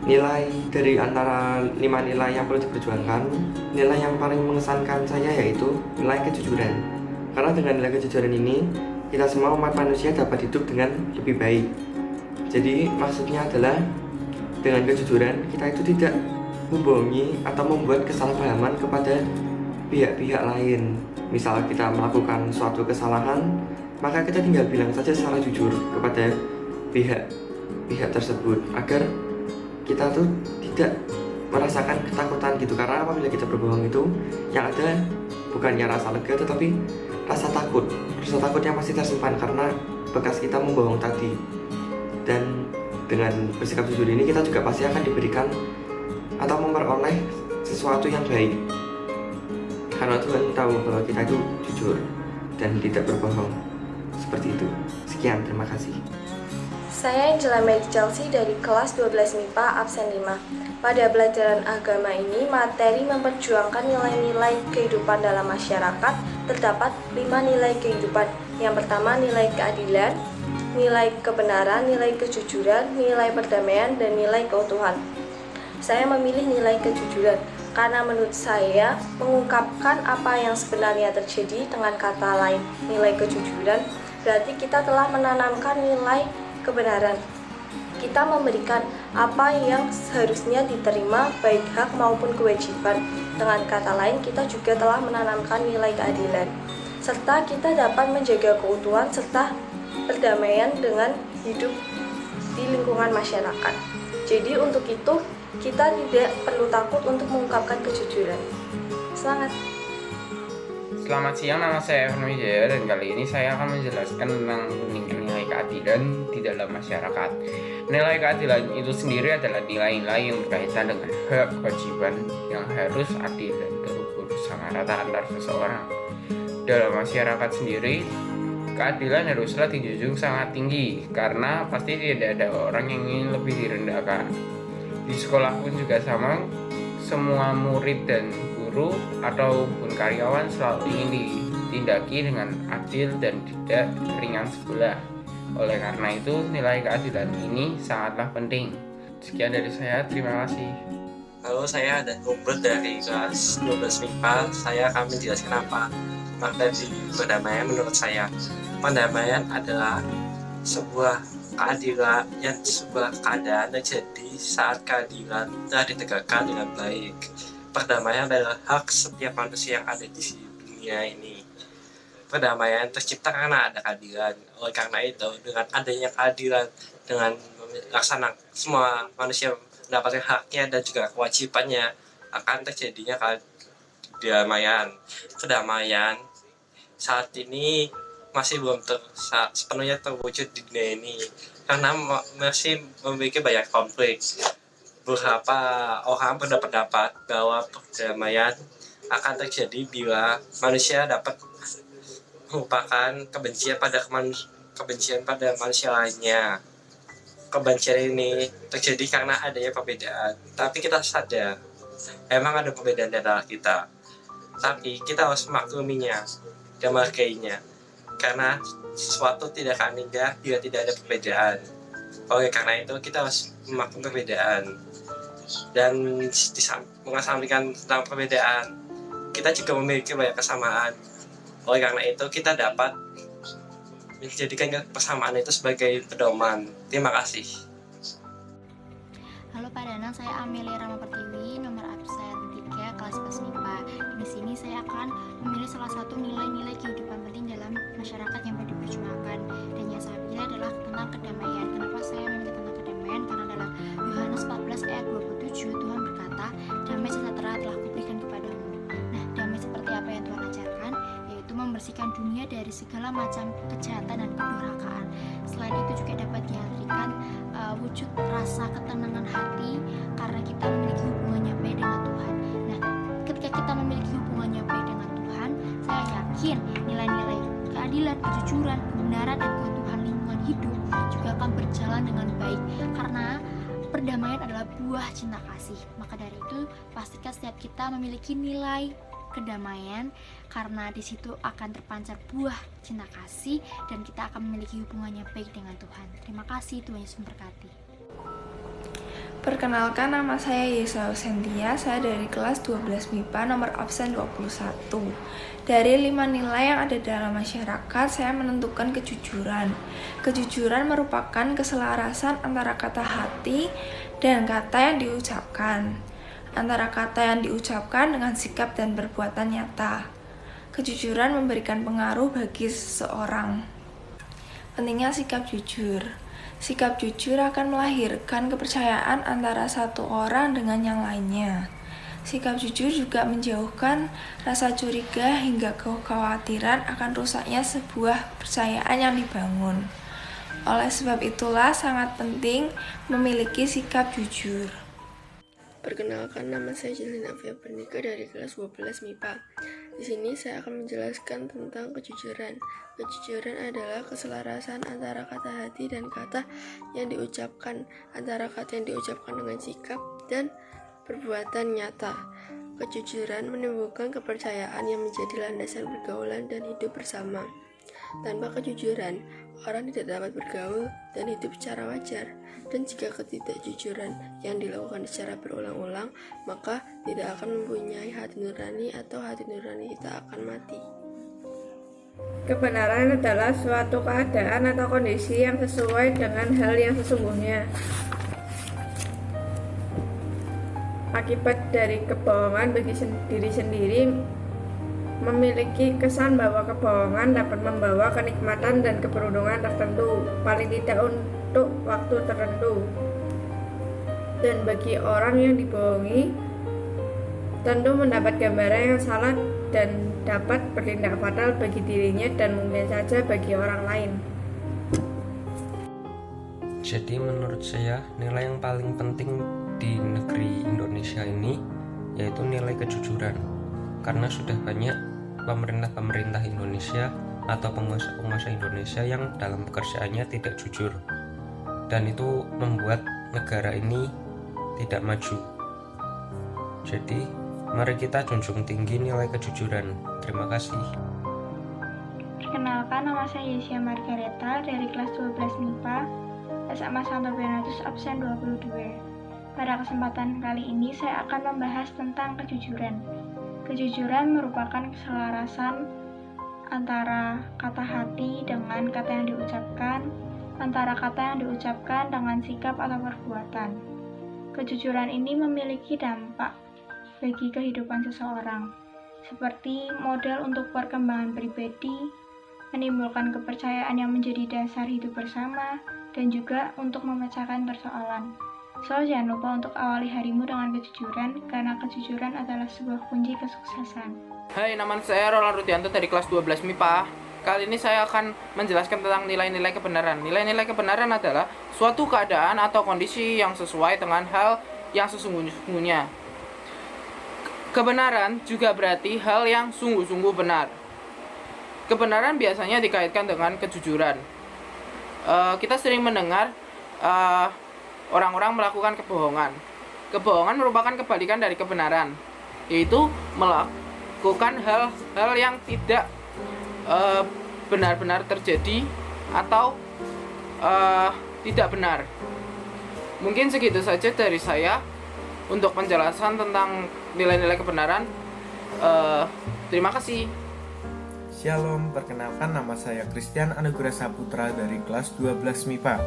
Nilai dari antara 5 nilai yang perlu diperjuangkan, nilai yang paling mengesankan saya yaitu nilai kejujuran. Karena dengan nilai kejujuran ini, kita semua umat manusia dapat hidup dengan lebih baik. Jadi maksudnya adalah dengan kejujuran kita itu tidak membohongi atau membuat kesalahpahaman kepada pihak-pihak lain. Misal kita melakukan suatu kesalahan, maka kita tinggal bilang saja secara jujur kepada pihak tersebut agar kita tuh tidak merasakan ketakutan gitu. Karena apabila kita berbohong itu yang ada bukannya rasa lega tetapi rasa takut yang masih tersimpan karena bekas kita membohong tadi. Dan dengan bersikap jujur ini kita juga pasti akan diberikan atau memperoleh sesuatu yang baik karena Tuhan tahu bahwa kita itu jujur dan tidak berbohong. Seperti itu. Sekian, terima kasih. Saya Angela Mary Chelsea dari kelas 12 MIPA absen 5. Pada pelajaran agama ini, materi memperjuangkan nilai-nilai kehidupan dalam masyarakat. Terdapat 5 nilai kehidupan. Yang pertama, nilai keadilan, nilai kebenaran, nilai kejujuran, nilai perdamaian, dan nilai keutuhan. Saya memilih nilai kejujuran karena menurut saya mengungkapkan apa yang sebenarnya terjadi. Dengan kata lain, nilai kejujuran berarti kita telah menanamkan nilai kebenaran. Kita memberikan apa yang seharusnya diterima, baik hak maupun kewajiban. Dengan kata lain, kita juga telah menanamkan nilai keadilan. Serta kita dapat menjaga keutuhan serta perdamaian dengan hidup di lingkungan masyarakat. Jadi untuk itu, kita tidak perlu takut untuk mengungkapkan kejujuran. Semangat! Selamat siang, nama saya Evan Wijaya dan kali ini saya akan menjelaskan tentang nilai keadilan di dalam masyarakat. Nilai keadilan itu sendiri adalah nilai-nilai yang berkaitan dengan hak kewajiban yang harus adil dan terukur sama rata antar seseorang. Dalam masyarakat sendiri, keadilan haruslah dijunjung sangat tinggi karena pasti tidak ada orang yang ingin lebih direndahkan. Di sekolah pun juga sama, semua murid dan guru ataupun karyawan selalu ingin ditindaki dengan adil dan tidak ringan sebelah. Oleh karena itu, nilai keadilan ini sangatlah penting. Sekian dari saya, terima kasih. Halo, saya ada Hubert dari kelas 12 MIPA. Saya akan menjelaskan apa makna di perdamaian menurut saya. Perdamaian adalah sebuah keadilan yang sebuah keadaan terjadi saat keadilan telah ditegakkan dengan baik. Perdamaian adalah hak setiap manusia yang ada di dunia ini. Perdamaian tercipta karena ada keadilan. Oleh karena itu, dengan adanya keadilan, dengan melaksanakan semua manusia mendapatkan haknya dan juga kewajibannya, akan terjadinya kedamaian. Kedamaian saat ini masih belum sepenuhnya terwujud di dunia ini karena masih memiliki banyak konflik. Beberapa orang berpendapat bahwa perdamaian akan terjadi bila manusia dapat melupakan kebencian pada manusia lainnya. Kebencian ini terjadi karena adanya perbedaan. Tapi kita sadar, emang ada perbedaan di antara kita. Tapi kita harus memakluminya dan menghargainya. Karena sesuatu tidak akan indah bila tidak ada perbedaan. Oleh karena itu, kita harus memaklumi perbedaan. Dan mengesampingkan tentang perbedaan, kita juga memiliki banyak kesamaan. Oleh karena itu, kita dapat menjadikan persamaan itu sebagai pedoman. Terima kasih. Halo Pak Danang, saya Amelia Rama Pertiwi, nomor absen 3, kelas 11 MIPA. Di sini saya akan memilih salah satu nilai-nilai kehidupan penting dalam masyarakat yang perlu diperjuangkan. Dan yang saya pilih adalah tentang kedamaian. Kenapa saya memilih tentang kedamaian? Karena dalam Yohanes 14 ayat 27, Tuhan berkata, damai sejahtera telah kuberikan kepadamu. Nah, damai seperti apa yang Tuhan ajarkan? Yaitu membersihkan dunia dari segala macam kejahatan dan kedurhakaan. Selain itu juga dapat diartikan wujud rasa ketenangan hati karena kita memiliki hubungannya baik dengan Tuhan. Nah, ketika kita memiliki hubungannya baik dengan Tuhan, saya yakin nilai-nilai keadilan, kejujuran, kebenaran, dan keutuhan lingkungan hidup juga akan berjalan dengan baik karena perdamaian adalah buah cinta kasih. Maka dari itu, pastikan setiap kita memiliki nilai kedamaian karena di situ akan terpancar buah cinta kasih dan kita akan memiliki hubungannya baik dengan Tuhan. Terima kasih, Tuhan Yesus memberkati. Perkenalkan, nama saya Yesa Sentia, saya dari kelas 12 MIPA nomor absen 21. Dari 5 nilai yang ada dalam masyarakat, saya menentukan kejujuran. Kejujuran merupakan keselarasan antara kata hati dan kata yang diucapkan, antara kata yang diucapkan dengan sikap dan perbuatan nyata. Kejujuran memberikan pengaruh bagi seseorang. Pentingnya sikap jujur. Sikap jujur akan melahirkan kepercayaan antara satu orang dengan yang lainnya. Sikap jujur juga menjauhkan rasa curiga hingga kekhawatiran akan rusaknya sebuah kepercayaan yang dibangun. Oleh sebab itulah sangat penting memiliki sikap jujur. Perkenalkan, nama saya Jelina Fia Pernika dari kelas 12 MIPA. Di sini saya akan menjelaskan tentang kejujuran. Kejujuran adalah keselarasan antara kata hati dan kata yang diucapkan, antara kata yang diucapkan dengan sikap dan perbuatan nyata. Kejujuran menimbulkan kepercayaan yang menjadi landasan pergaulan dan hidup bersama. Tanpa kejujuran, orang tidak dapat bergaul dan hidup secara wajar. Dan jika ketidakjujuran yang dilakukan secara berulang-ulang, maka tidak akan mempunyai hati nurani atau hati nurani kita akan mati. Kebenaran adalah suatu keadaan atau kondisi yang sesuai dengan hal yang sesungguhnya. Akibat dari kebohongan bagi diri sendiri memiliki kesan bahwa kebohongan dapat membawa kenikmatan dan keberuntungan tertentu, paling tidak untuk waktu tertentu. Dan bagi orang yang dibohongi, tentu mendapat gambaran yang salah dan dapat bertindak fatal bagi dirinya dan mungkin saja bagi orang lain. Jadi menurut saya nilai yang paling penting di negeri Indonesia ini yaitu nilai kejujuran. Karena sudah banyak pemerintah Indonesia atau penguasa Indonesia yang dalam pekerjaannya tidak jujur, dan itu membuat negara ini tidak maju. Jadi mari kita junjung tinggi nilai kejujuran. Terima kasih. Perkenalkan, nama saya Yesia Margareta dari kelas 12 MIPA SMA Santo Bernardus absen 22. Pada kesempatan kali ini saya akan membahas tentang kejujuran. Kejujuran merupakan keselarasan antara kata hati dengan kata yang diucapkan, antara kata yang diucapkan dengan sikap atau perbuatan. Kejujuran ini memiliki dampak bagi kehidupan seseorang, seperti modal untuk perkembangan pribadi, menimbulkan kepercayaan yang menjadi dasar hidup bersama, dan juga untuk memecahkan persoalan. So, jangan lupa untuk awali harimu dengan kejujuran, karena kejujuran adalah sebuah kunci kesuksesan. Hai, nama saya Roland Rudianto dari kelas 12 MIPA. Kali ini saya akan menjelaskan tentang nilai-nilai kebenaran. Nilai-nilai kebenaran adalah suatu keadaan atau kondisi yang sesuai dengan hal yang sesungguhnya. Kebenaran juga berarti hal yang sungguh-sungguh benar. Kebenaran biasanya dikaitkan dengan kejujuran. Kita sering mendengar orang-orang melakukan kebohongan. Kebohongan merupakan kebalikan dari kebenaran, yaitu melakukan hal-hal yang tidak benar-benar terjadi atau tidak benar. Mungkin segitu saja dari saya untuk penjelasan tentang nilai-nilai kebenaran. Terima kasih. Shalom, perkenalkan nama saya Christian Anugrah Saputra dari kelas 12 MIPA.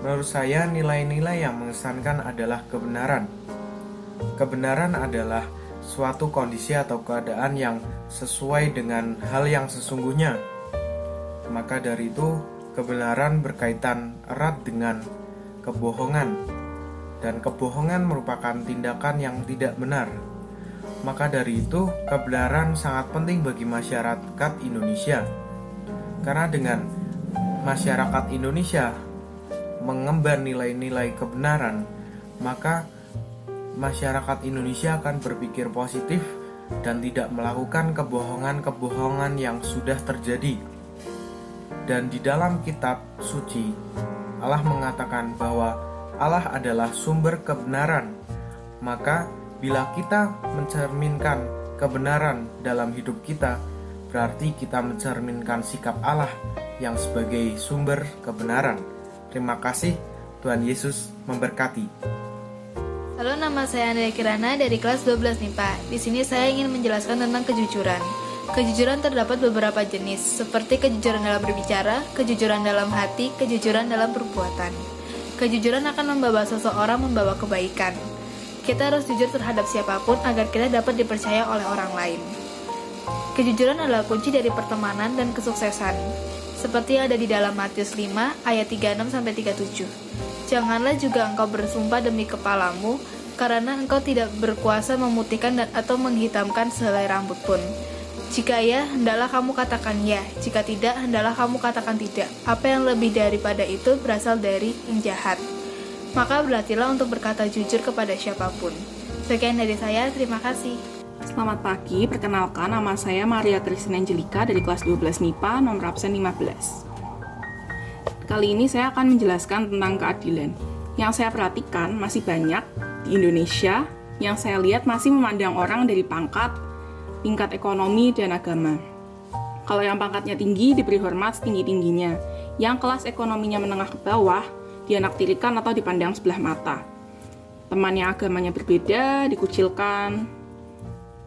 Menurut saya nilai-nilai yang mengesankan adalah kebenaran. Kebenaran adalah suatu kondisi atau keadaan yang sesuai dengan hal yang sesungguhnya. Maka dari itu, kebenaran berkaitan erat dengan kebohongan. Dan kebohongan merupakan tindakan yang tidak benar. Maka dari itu, kebenaran sangat penting bagi masyarakat Indonesia. Karena dengan masyarakat Indonesia mengemban nilai-nilai kebenaran, maka masyarakat Indonesia akan berpikir positif dan tidak melakukan kebohongan-kebohongan yang sudah terjadi. Dan di dalam kitab suci, Allah mengatakan bahwa Allah adalah sumber kebenaran. Maka bila kita mencerminkan kebenaran dalam hidup kita, berarti kita mencerminkan sikap Allah yang sebagai sumber kebenaran. Terima kasih, Tuhan Yesus memberkati. Halo, nama saya Andrea Kirana dari kelas 12 MIPA. Di sini saya ingin menjelaskan tentang kejujuran. Kejujuran terdapat beberapa jenis, seperti kejujuran dalam berbicara, kejujuran dalam hati, kejujuran dalam perbuatan. Kejujuran akan membawa seseorang membawa kebaikan. Kita harus jujur terhadap siapapun agar kita dapat dipercaya oleh orang lain. Kejujuran adalah kunci dari pertemanan dan kesuksesan, seperti yang ada di dalam Matius 5 ayat 36-37. Janganlah juga engkau bersumpah demi kepalamu, karena engkau tidak berkuasa memutihkan atau menghitamkan sehelai rambut pun. Jika ya, hendaklah kamu katakan ya. Jika tidak, hendaklah kamu katakan tidak. Apa yang lebih daripada itu berasal dari yang jahat. Maka berlatihlah untuk berkata jujur kepada siapapun. Sekian dari saya, terima kasih. Selamat pagi, perkenalkan nama saya Maria Christine Angelika dari kelas 12 MIPA nomor absen 15. Kali ini saya akan menjelaskan tentang keadilan. Yang saya perhatikan masih banyak di Indonesia yang saya lihat masih memandang orang dari pangkat, tingkat ekonomi, dan agama. Kalau yang pangkatnya tinggi diberi hormat setinggi-tingginya, yang kelas ekonominya menengah ke bawah dianaktirikan atau dipandang sebelah mata. Teman yang agamanya berbeda dikucilkan.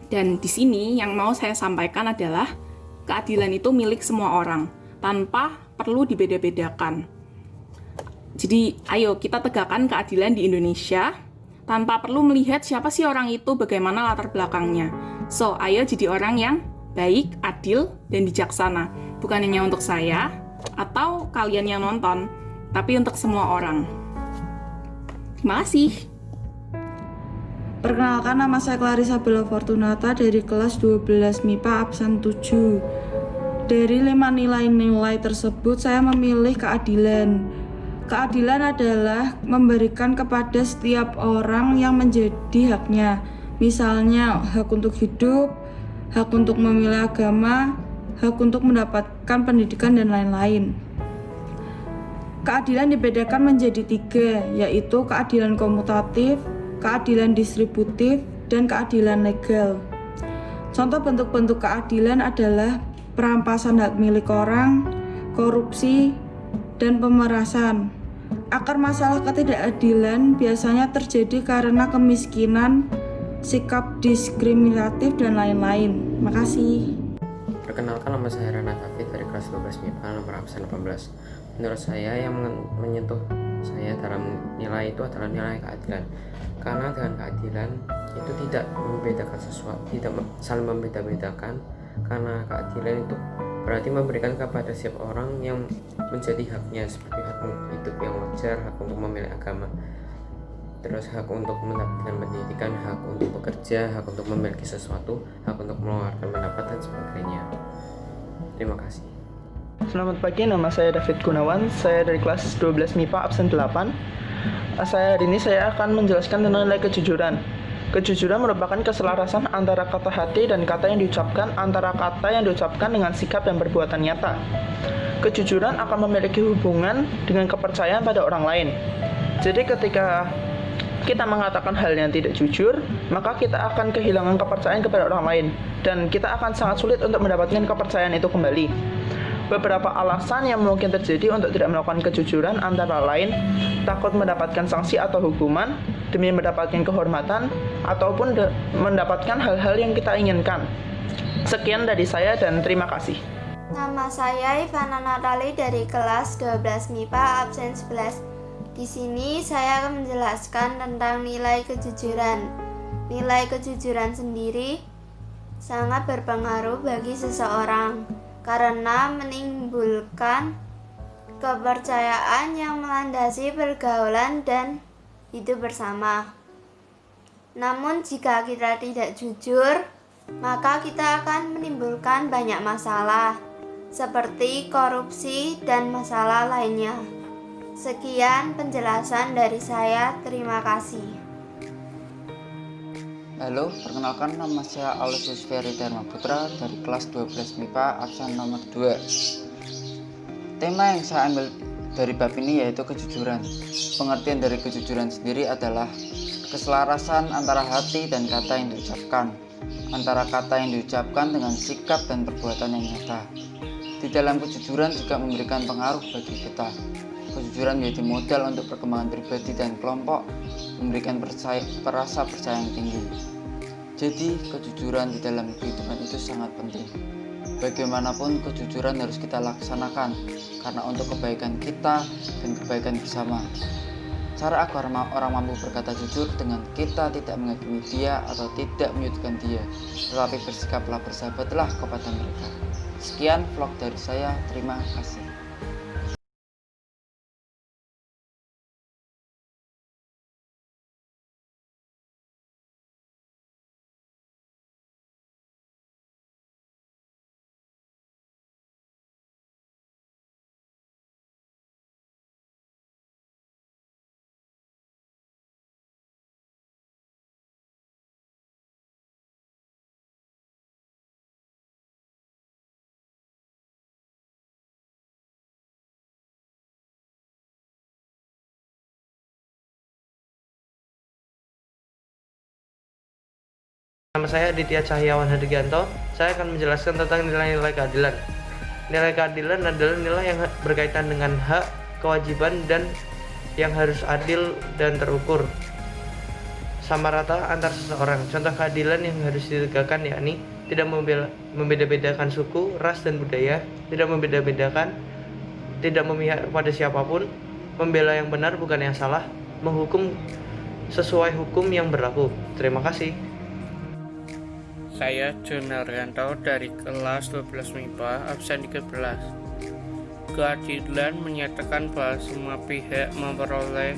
Dan di sini yang mau saya sampaikan adalah keadilan itu milik semua orang, tanpa perlu dibeda-bedakan. Jadi, ayo kita tegakkan keadilan di Indonesia tanpa perlu melihat siapa sih orang itu, bagaimana latar belakangnya. So, ayo jadi orang yang baik, adil, dan bijaksana. Bukan hanya untuk saya atau kalian yang nonton, tapi untuk semua orang. Terima kasih. Perkenalkan, nama saya Clarissa Bella Fortunata dari kelas 12 MIPA absen 7. Dari 5 nilai-nilai tersebut, saya memilih keadilan. Keadilan adalah memberikan kepada setiap orang yang menjadi haknya. Misalnya, hak untuk hidup, hak untuk memilih agama, hak untuk mendapatkan pendidikan, dan lain-lain. Keadilan dibedakan menjadi 3, yaitu keadilan komutatif, keadilan distributif, dan keadilan legal. Contoh bentuk-bentuk keadilan adalah perampasan hak milik orang, korupsi, dan pemerasan. Akar masalah ketidakadilan biasanya terjadi karena kemiskinan, sikap diskriminatif, dan lain-lain. Makasih. Perkenalkan, nama saya Rana Taufik dari kelas 12 MIPA nomor absen 18. Menurut saya yang menyentuh saya dalam nilai itu adalah nilai keadilan. Karena dengan keadilan itu tidak membedakan sesuatu, tidak saling membeda-bedakan. Karena keadilan itu berarti memberikan kepada setiap orang yang menjadi haknya, seperti hak untuk hidup yang wajar, hak untuk memilih agama, terus hak untuk mendapatkan pendidikan, hak untuk bekerja, hak untuk memiliki sesuatu, hak untuk mengeluarkan pendapat, dan sebagainya. Terima kasih. Selamat pagi, nama saya David Gunawan, saya dari kelas 12 MIPA absen 8. Hari ini saya akan menjelaskan tentang nilai kejujuran. Kejujuran merupakan keselarasan antara kata hati dan kata yang diucapkan, antara kata yang diucapkan dengan sikap dan perbuatan nyata. Kejujuran akan memiliki hubungan dengan kepercayaan pada orang lain. Jadi ketika kita mengatakan hal yang tidak jujur, maka kita akan kehilangan kepercayaan kepada orang lain, dan kita akan sangat sulit untuk mendapatkan kepercayaan itu kembali. Beberapa alasan yang mungkin terjadi untuk tidak melakukan kejujuran antara lain takut mendapatkan sanksi atau hukuman demi mendapatkan kehormatan ataupun mendapatkan hal-hal yang kita inginkan. Sekian dari saya dan terima kasih. Nama saya Ivana Natali dari kelas 12 MIPA absen 11. Di sini saya akan menjelaskan tentang nilai kejujuran. Nilai kejujuran sendiri sangat berpengaruh bagi seseorang karena menimbulkan kepercayaan yang melandasi pergaulan dan hidup bersama. Namun jika kita tidak jujur, maka kita akan menimbulkan banyak masalah seperti korupsi dan masalah lainnya. Sekian penjelasan dari saya, terima kasih. Halo, perkenalkan nama saya Alusius Ferry Dharma Putra dari kelas 12 MIPA absen nomor 2. Tema yang saya ambil dari bab ini yaitu kejujuran. Pengertian dari kejujuran sendiri adalah keselarasan antara hati dan kata yang diucapkan, antara kata yang diucapkan dengan sikap dan perbuatan yang nyata. Di dalam kejujuran juga memberikan pengaruh bagi kita. Kejujuran menjadi modal untuk perkembangan pribadi dan kelompok, memberikan rasa percaya yang tinggi. Jadi, kejujuran di dalam kehidupan itu sangat penting. Bagaimanapun, kejujuran harus kita laksanakan karena untuk kebaikan kita dan kebaikan bersama. Cara agar orang mampu berkata jujur dengan kita tidak menghakimi dia atau tidak menyudutkan dia, tetapi bersikaplah bersahabatlah kepada mereka. Sekian vlog dari saya, terima kasih. Nama saya Aditya Cahyawan Hadigianto. Saya akan menjelaskan tentang nilai-nilai keadilan. Nilai keadilan adalah nilai yang berkaitan dengan hak, kewajiban, dan yang harus adil dan terukur sama rata antar seseorang. Contoh keadilan yang harus ditegakkan yakni tidak membeda-bedakan suku, ras, dan budaya, tidak membeda-bedakan, tidak memihak kepada siapapun, membela yang benar bukan yang salah, menghukum sesuai hukum yang berlaku. Terima kasih. Saya John Haryanto dari kelas 12 MIPA absen 13. Keadilan menyatakan bahwa semua pihak memperoleh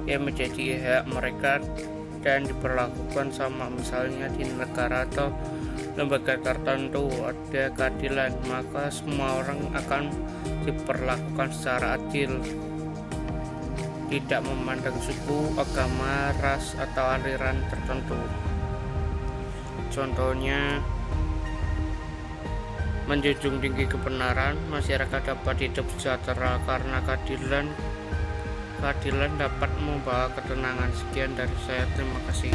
yang menjadi hak mereka dan diperlakukan sama. Misalnya di negara atau lembaga tertentu ada keadilan, maka semua orang akan diperlakukan secara adil, tidak memandang suku, agama, ras, atau aliran tertentu. Contohnya, menjunjung tinggi kebenaran, masyarakat dapat hidup sejahtera karena keadilan dapat membawa ketenangan. Sekian dari saya, terima kasih.